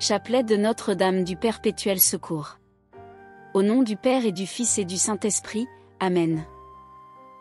Chapelet de Notre-Dame du Perpétuel Secours. Au nom du Père et du Fils et du Saint-Esprit, Amen.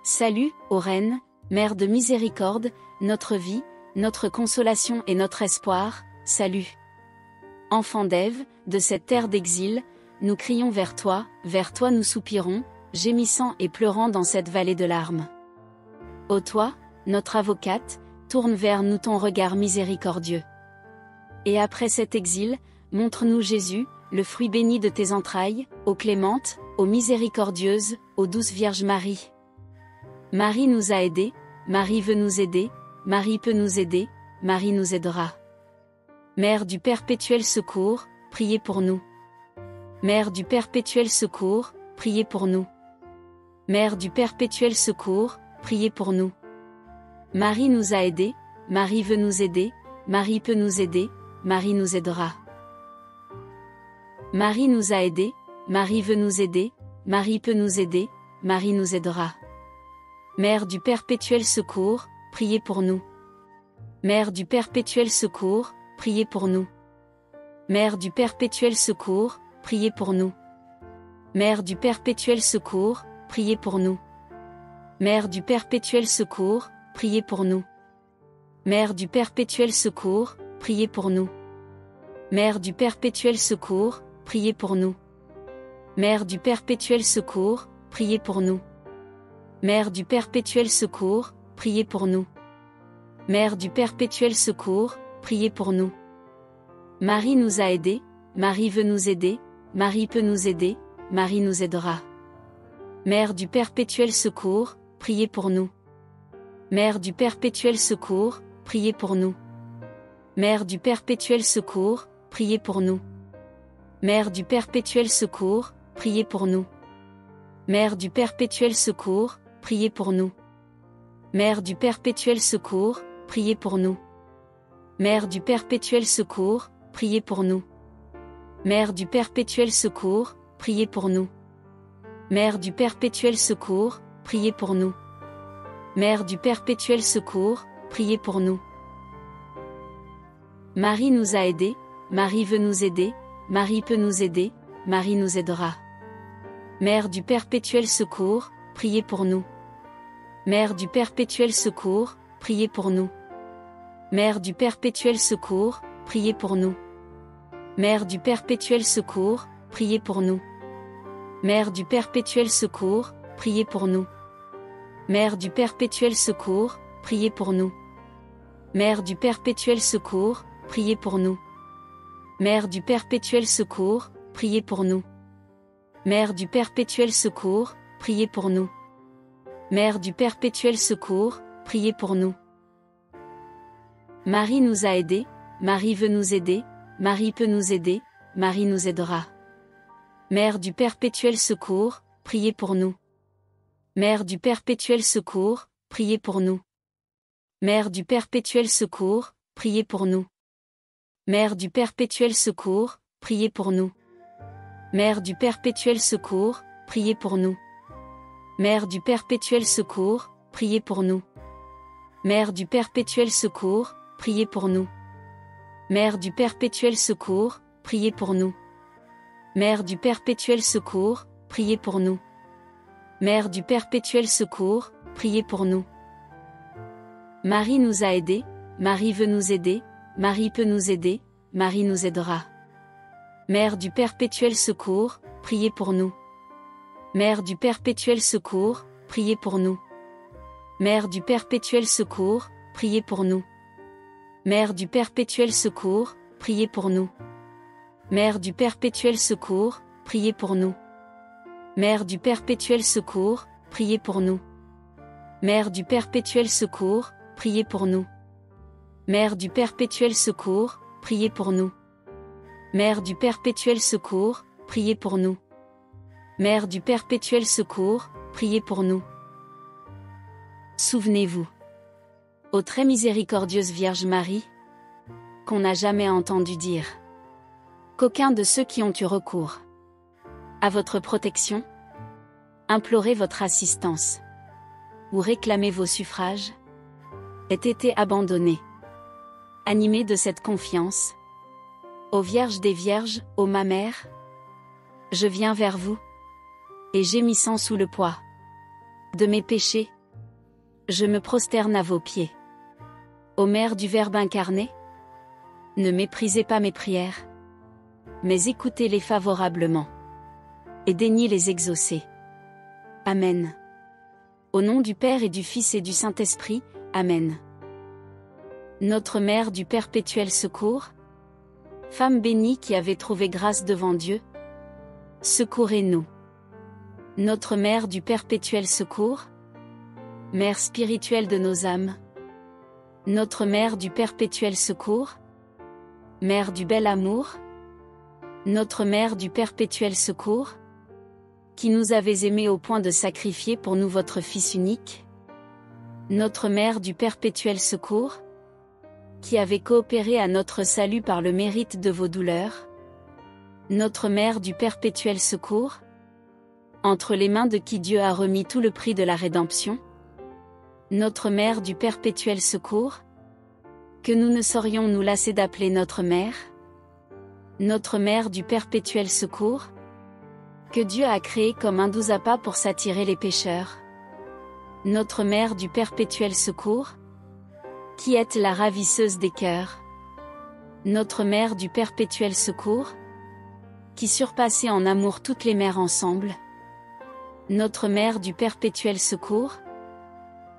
Salut, ô Reine, Mère de miséricorde, notre vie, notre consolation et notre espoir, salut. Enfant d'Ève, de cette terre d'exil, nous crions vers toi nous soupirons, gémissant et pleurant dans cette vallée de larmes. Ô toi, notre avocate, tourne vers nous ton regard miséricordieux. Et après cet exil, montre-nous Jésus, le fruit béni de tes entrailles, ô clémente, ô miséricordieuse, ô douce Vierge Marie. Marie nous a aidés, Marie veut nous aider, Marie peut nous aider, Marie nous aidera. Mère du perpétuel secours, priez pour nous. Mère du perpétuel secours, priez pour nous. Mère du perpétuel secours, priez pour nous. Marie nous a aidés, Marie veut nous aider, Marie peut nous aider, Marie nous aidera. Marie nous a aidés, Marie veut nous aider, Marie peut nous aider, Marie nous aidera. Mère du perpétuel secours, priez pour nous. Mère du perpétuel secours, priez pour nous. Mère du perpétuel secours, priez pour nous. Mère du perpétuel secours, priez pour nous. Mère du perpétuel secours, priez pour nous. Mère du perpétuel secours, priez pour nous. Mère du perpétuel secours, priez pour nous. Mère du perpétuel secours, priez pour nous. Mère du perpétuel secours, priez pour nous. Mère du perpétuel secours, priez pour nous. Marie nous a aidés, Marie veut nous aider, Marie peut nous aider, Marie nous aidera. Mère du perpétuel secours, priez pour nous. Mère du perpétuel secours, priez pour nous. Mère du perpétuel secours, priez pour nous. Mère du perpétuel secours, priez pour nous. Mère du perpétuel secours, priez pour nous. Mère du perpétuel secours, priez pour nous. Mère du perpétuel secours, priez pour nous. Mère du perpétuel secours, priez pour nous. Mère du perpétuel secours, priez pour nous. Mère du perpétuel secours, priez pour nous. Marie nous a aidés, Marie veut nous aider, Marie peut nous aider, Marie nous aidera. Mère du perpétuel secours, priez pour nous. Mère du perpétuel secours, priez pour nous. Mère du perpétuel secours, priez pour nous. Mère du perpétuel secours, priez pour nous. Mère du perpétuel secours, priez pour nous. Mère du perpétuel secours, priez pour nous. Mère du perpétuel secours, priez pour nous. Mère du perpétuel secours, priez pour nous. Mère du perpétuel secours, priez pour nous. Mère du perpétuel secours, priez pour nous. Marie nous a aidés, Marie veut nous aider, Marie peut nous aider, Marie nous aidera. Mère du perpétuel secours, priez pour nous. Mère du perpétuel secours, priez pour nous. Mère du perpétuel secours, priez pour nous. Mère du perpétuel secours, priez pour nous. Mère du perpétuel secours, priez pour nous. Mère du perpétuel secours, priez pour nous. Mère du perpétuel secours, priez pour nous. Mère du perpétuel secours, priez pour nous. Mère du perpétuel secours, priez pour nous. Mère du perpétuel secours, priez pour nous. Marie nous a aidés, Marie veut nous aider, Marie peut nous aider, Marie nous aidera. Mère du perpétuel secours, priez pour nous. Mère du perpétuel secours, priez pour nous. Mère du perpétuel secours, priez pour nous. Mère du perpétuel secours, priez pour nous. Mère du perpétuel secours, priez pour nous. Mère du perpétuel secours, priez pour nous. Mère du perpétuel secours, priez pour nous. Mère du perpétuel secours, priez pour nous. Mère du perpétuel secours, priez pour nous. Mère du perpétuel secours, priez pour nous. Souvenez-vous, ô très miséricordieuse Vierge Marie, qu'on n'a jamais entendu dire qu'aucun de ceux qui ont eu recours à votre protection, imploré votre assistance ou réclamé vos suffrages, ait été abandonné. Animé de cette confiance, Ô Vierge des Vierges, ô ma mère, je viens vers vous, et gémissant sous le poids de mes péchés, je me prosterne à vos pieds. Ô Mère du Verbe incarné, ne méprisez pas mes prières, mais écoutez-les favorablement, et daignez les exaucer. Amen. Au nom du Père et du Fils et du Saint-Esprit, Amen. Notre Mère du perpétuel secours, femme bénie qui avait trouvé grâce devant Dieu, secourez-nous. Notre Mère du perpétuel secours, Mère spirituelle de nos âmes, notre Mère du perpétuel secours, Mère du bel amour, notre Mère du perpétuel secours, qui nous avez aimés au point de sacrifier pour nous votre Fils unique, notre Mère du perpétuel secours, qui avez coopéré à notre salut par le mérite de vos douleurs, notre Mère du perpétuel secours, entre les mains de qui Dieu a remis tout le prix de la rédemption, notre Mère du perpétuel secours, que nous ne saurions nous lasser d'appeler notre Mère, notre Mère du perpétuel secours, que Dieu a créée comme un doux appât pour s'attirer les pécheurs, notre Mère du perpétuel secours, qui êtes la ravisseuse des cœurs, notre Mère du perpétuel secours, qui surpassez en amour toutes les mères ensemble, notre Mère du perpétuel secours,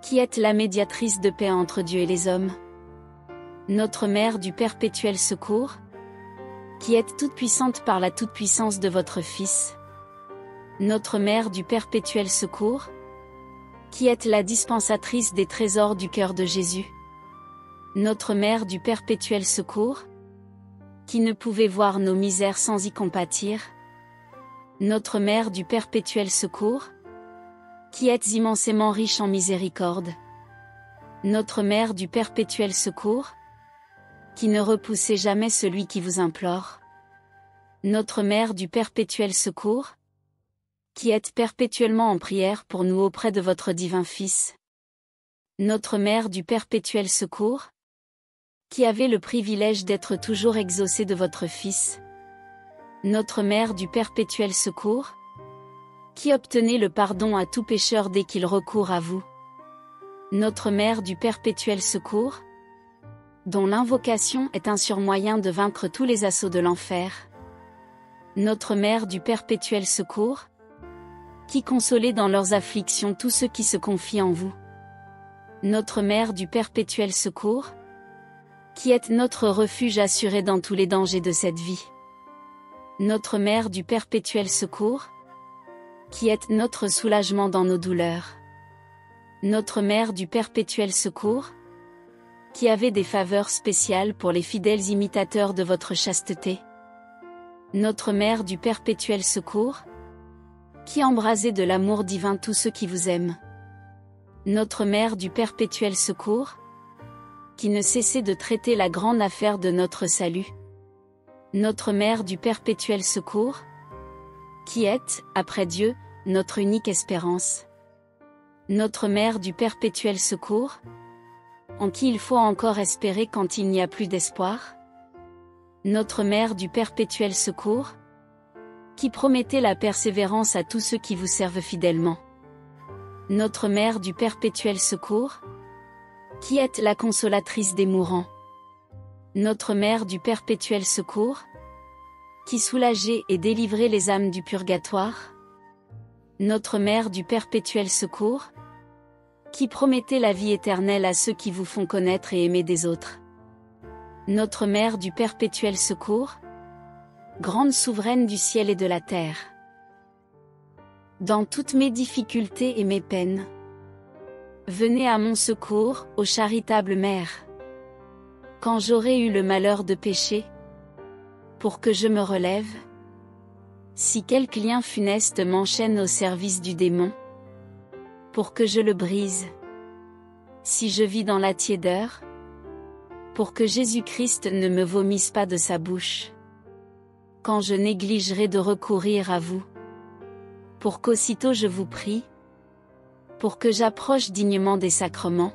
qui êtes la médiatrice de paix entre Dieu et les hommes, notre Mère du perpétuel secours, qui êtes toute puissante par la toute-puissance de votre Fils, notre Mère du perpétuel secours, qui êtes la dispensatrice des trésors du cœur de Jésus, notre Mère du perpétuel secours, qui ne pouvait voir nos misères sans y compatir, notre Mère du perpétuel secours, qui êtes immensément riche en miséricorde, notre Mère du perpétuel secours, qui ne repoussez jamais celui qui vous implore, notre Mère du perpétuel secours, qui êtes perpétuellement en prière pour nous auprès de votre divin Fils, notre Mère du perpétuel secours, qui avez le privilège d'être toujours exaucée de votre Fils, notre Mère du perpétuel secours, qui obtenez le pardon à tout pécheur dès qu'il recourt à vous, notre Mère du perpétuel secours, dont l'invocation est un surmoyen de vaincre tous les assauts de l'enfer, notre Mère du perpétuel secours, qui consolez dans leurs afflictions tous ceux qui se confient en vous, notre Mère du perpétuel secours, qui êtes notre refuge assuré dans tous les dangers de cette vie, notre Mère du perpétuel secours, qui êtes notre soulagement dans nos douleurs, notre Mère du perpétuel secours, qui avez des faveurs spéciales pour les fidèles imitateurs de votre chasteté, notre Mère du perpétuel secours, qui embrasez de l'amour divin tous ceux qui vous aiment, notre Mère du perpétuel secours, qui ne cessez de traiter la grande affaire de notre salut, notre Mère du perpétuel secours, qui êtes, après Dieu, notre unique espérance, notre Mère du perpétuel secours, en qui il faut encore espérer quand il n'y a plus d'espoir, notre Mère du perpétuel secours, qui promettez la persévérance à tous ceux qui vous servent fidèlement, notre Mère du perpétuel secours, qui êtes la consolatrice des mourants, notre Mère du perpétuel secours, qui soulagez et délivrez les âmes du purgatoire, notre Mère du perpétuel secours, qui promettez la vie éternelle à ceux qui vous font connaître et aimer des autres, notre Mère du perpétuel secours, grande souveraine du ciel et de la terre. Dans toutes mes difficultés et mes peines, venez à mon secours, ô charitable Mère. Quand j'aurai eu le malheur de pécher, pour que je me relève, si quelque lien funeste m'enchaîne au service du démon, pour que je le brise, si je vis dans la tiédeur, pour que Jésus-Christ ne me vomisse pas de sa bouche, quand je négligerai de recourir à vous, pour qu'aussitôt je vous prie, pour que j'approche dignement des sacrements,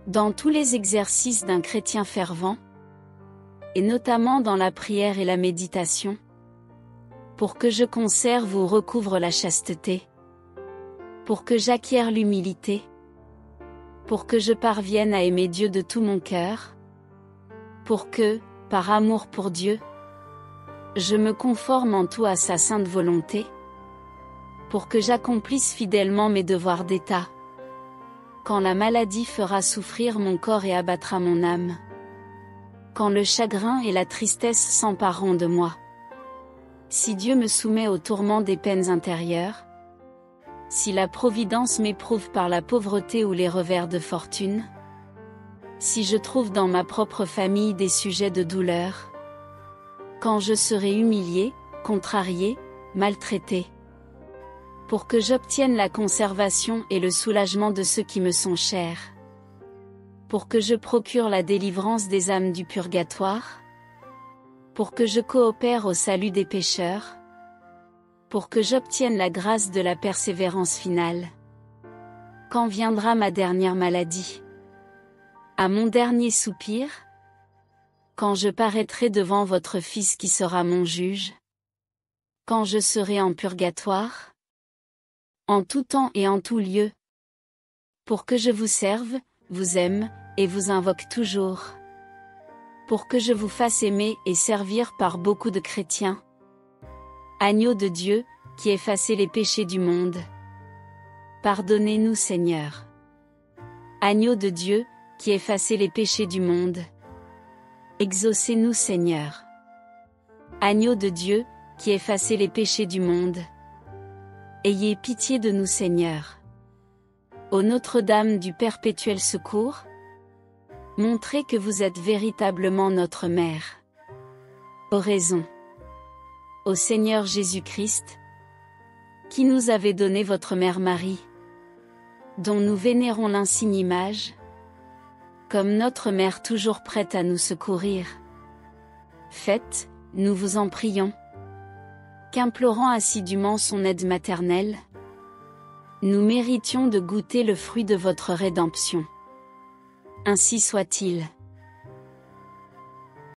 dans tous les exercices d'un chrétien fervent, et notamment dans la prière et la méditation, pour que je conserve ou recouvre la chasteté, pour que j'acquière l'humilité, pour que je parvienne à aimer Dieu de tout mon cœur, pour que, par amour pour Dieu, je me conforme en tout à sa sainte volonté, pour que j'accomplisse fidèlement mes devoirs d'État, quand la maladie fera souffrir mon corps et abattra mon âme, quand le chagrin et la tristesse s'empareront de moi. Si Dieu me soumet au tourment des peines intérieures, si la providence m'éprouve par la pauvreté ou les revers de fortune, si je trouve dans ma propre famille des sujets de douleur, quand je serai humilié, contrarié, maltraité, pour que j'obtienne la conservation et le soulagement de ceux qui me sont chers, pour que je procure la délivrance des âmes du purgatoire, pour que je coopère au salut des pécheurs, pour que j'obtienne la grâce de la persévérance finale. Quand viendra ma dernière maladie? À mon dernier soupir? Quand je paraîtrai devant votre Fils qui sera mon juge? Quand je serai en purgatoire? En tout temps et en tout lieu, pour que je vous serve, vous aime, et vous invoque toujours, pour que je vous fasse aimer et servir par beaucoup de chrétiens. Agneau de Dieu, qui effacez les péchés du monde, pardonnez-nous Seigneur. Agneau de Dieu, qui effacez les péchés du monde, exaucez-nous Seigneur. Agneau de Dieu, qui effacez les péchés du monde, ayez pitié de nous Seigneur. Ô Notre-Dame du perpétuel secours, montrez que vous êtes véritablement notre Mère. Oraison. Ô Seigneur Jésus-Christ, qui nous avez donné votre Mère Marie, dont nous vénérons l'insigne image, comme notre Mère toujours prête à nous secourir. Faites, nous vous en prions, qu'implorant assidûment son aide maternelle, nous méritions de goûter le fruit de votre rédemption. Ainsi soit-il.